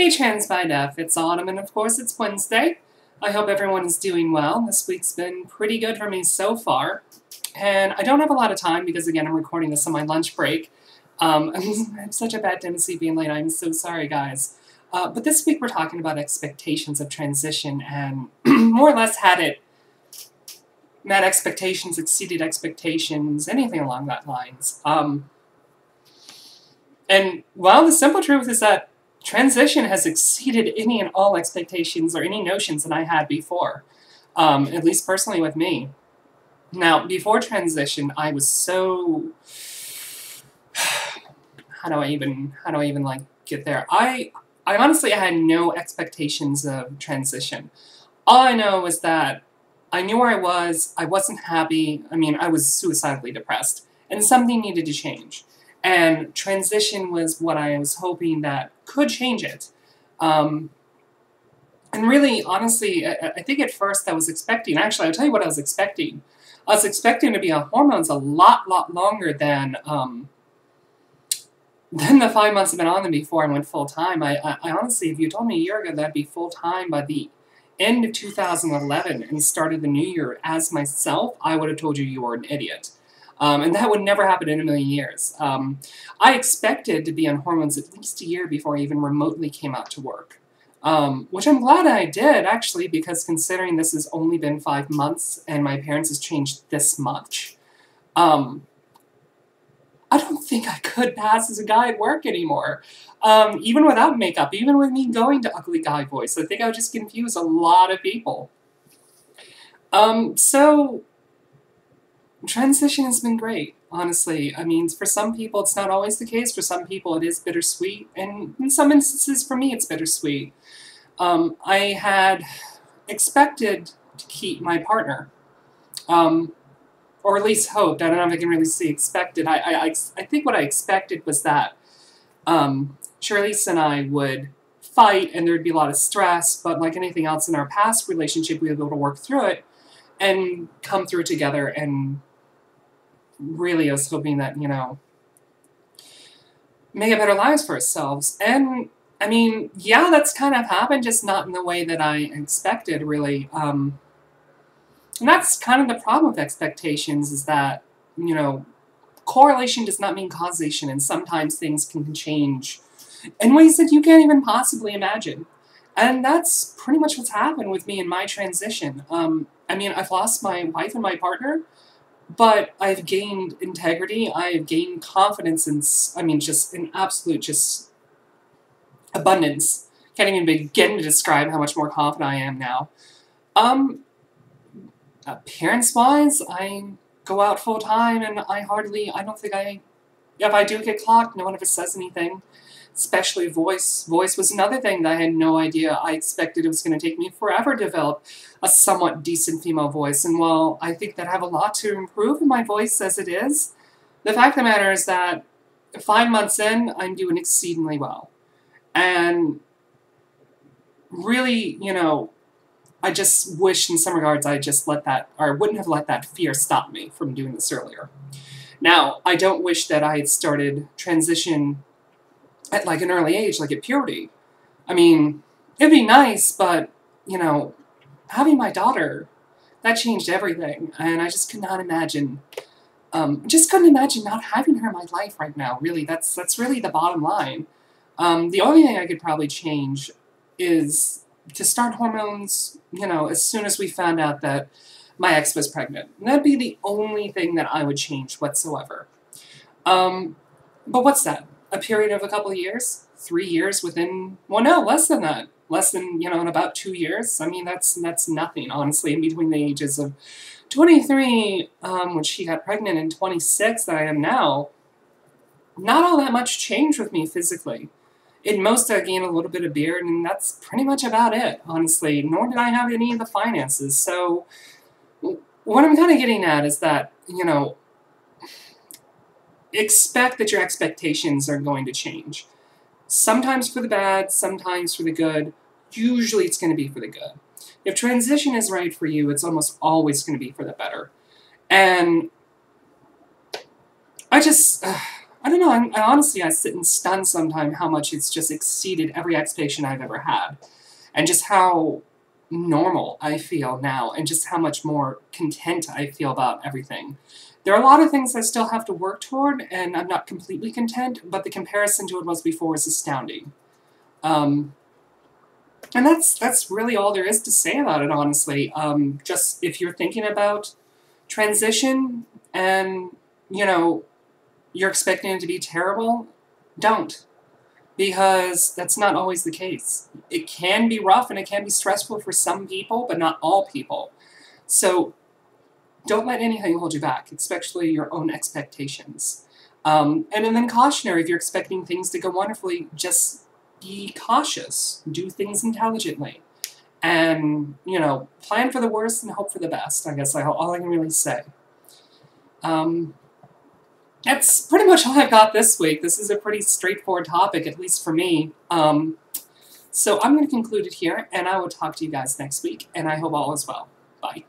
Hey TransByDef, it's autumn and of course it's Wednesday. I hope everyone is doing well. This week's been pretty good for me so far. And I don't have a lot of time because again I'm recording this on my lunch break. I have such a bad tendency being late, I'm so sorry guys. But this week we're talking about expectations of transition and more or less met expectations, exceeded expectations, anything along that lines. And well, the simple truth is that transition has exceeded any and all expectations or any notions that I had before, at least personally with me. Now, before transition, I was so, how do I even like get there? I honestly had no expectations of transition. All I know was that I knew where I wasn't happy, I was suicidally depressed, and something needed to change. And transition was what I was hoping that could change it. And really, honestly, I think at first I was expecting, actually, I'll tell you what I was expecting. I was expecting to be on hormones a lot longer than the 5 months I've been on them before I went full-time. I honestly, if you told me a year ago that I'd be full-time by the end of 2011 and started the new year as myself, I would have told you you were an idiot. And that would never happen in a million years. I expected to be on hormones at least a year before I even remotely came out to work. Which I'm glad I did, actually, because considering this has only been 5 months and my appearance has changed this much, I don't think I could pass as a guy at work anymore. Even without makeup, even with me going to ugly guy voice, I think I would just confuse a lot of people. So transition has been great, honestly. For some people it's not always the case. For some people it is bittersweet, and in some instances for me it's bittersweet. I had expected to keep my partner, or at least hoped. I don't know if I can really say expected. I think what I expected was that Charlize and I would fight and there'd be a lot of stress, but like anything else in our past relationship, we would be able to work through it and come through together. And really I was hoping that, make a better lives for ourselves. And yeah, that's kind of happened, just not in the way that I expected, really. And that's kind of the problem with expectations, is that, correlation does not mean causation, and sometimes things can change in ways that you can't even possibly imagine. And that's pretty much what's happened with me in my transition. I've lost my wife and my partner, but I've gained integrity, I've gained confidence, and just an absolute abundance. Can't even begin to describe how much more confident I am now. Appearance-wise, I go out full-time, and if I do get clocked, no one ever says anything. Especially voice. Voice was another thing that I had no idea. I expected it was going to take me forever to develop a somewhat decent female voice. And while I think that I have a lot to improve in my voice as it is, the fact of the matter is that 5 months in, I'm doing exceedingly well. And really, I just wish in some regards I wouldn't have let that fear stop me from doing this earlier. Now, I don't wish that I had started transition at like an early age, like at puberty. It'd be nice, but, having my daughter, that changed everything. And I just could not imagine, not having her in my life right now, really. That's really the bottom line. The only thing I could probably change is to start hormones, as soon as we found out that my ex was pregnant. And that'd be the only thing that I would change whatsoever. But what's that? A period of a couple of years? 3 years within, well, no, less than that. Less than, in about 2 years. That's nothing, honestly, in between the ages of 23, when she got pregnant, and 26 that I am now. Not all that much changed with me physically. At most, I gained a little bit of beard, and that's pretty much about it, honestly. Nor did I have any of the finances. So what I'm kind of getting at is that, expect that your expectations are going to change. Sometimes for the bad, sometimes for the good. Usually it's going to be for the good. If transition is right for you, it's almost always going to be for the better. And I don't know, honestly, I sit in stun sometimes how much it's just exceeded every expectation I've ever had. And just how normal I feel now, and just how much more content I feel about everything. There are a lot of things I still have to work toward, and I'm not completely content, but the comparison to what was before is astounding. Um, and that's really all there is to say about it, honestly. Just if you're thinking about transition and, you know, you're expecting it to be terrible, don't. Because that's not always the case. It can be rough and it can be stressful for some people, but not all people. So don't let anything hold you back, especially your own expectations. And then cautionary, if you're expecting things to go wonderfully, just be cautious. Do things intelligently. And, you know, plan for the worst and hope for the best, I guess all I can really say. That's pretty much all I've got this week. This is a pretty straightforward topic, at least for me. So I'm going to conclude it here, and I will talk to you guys next week, and I hope all is well. Bye.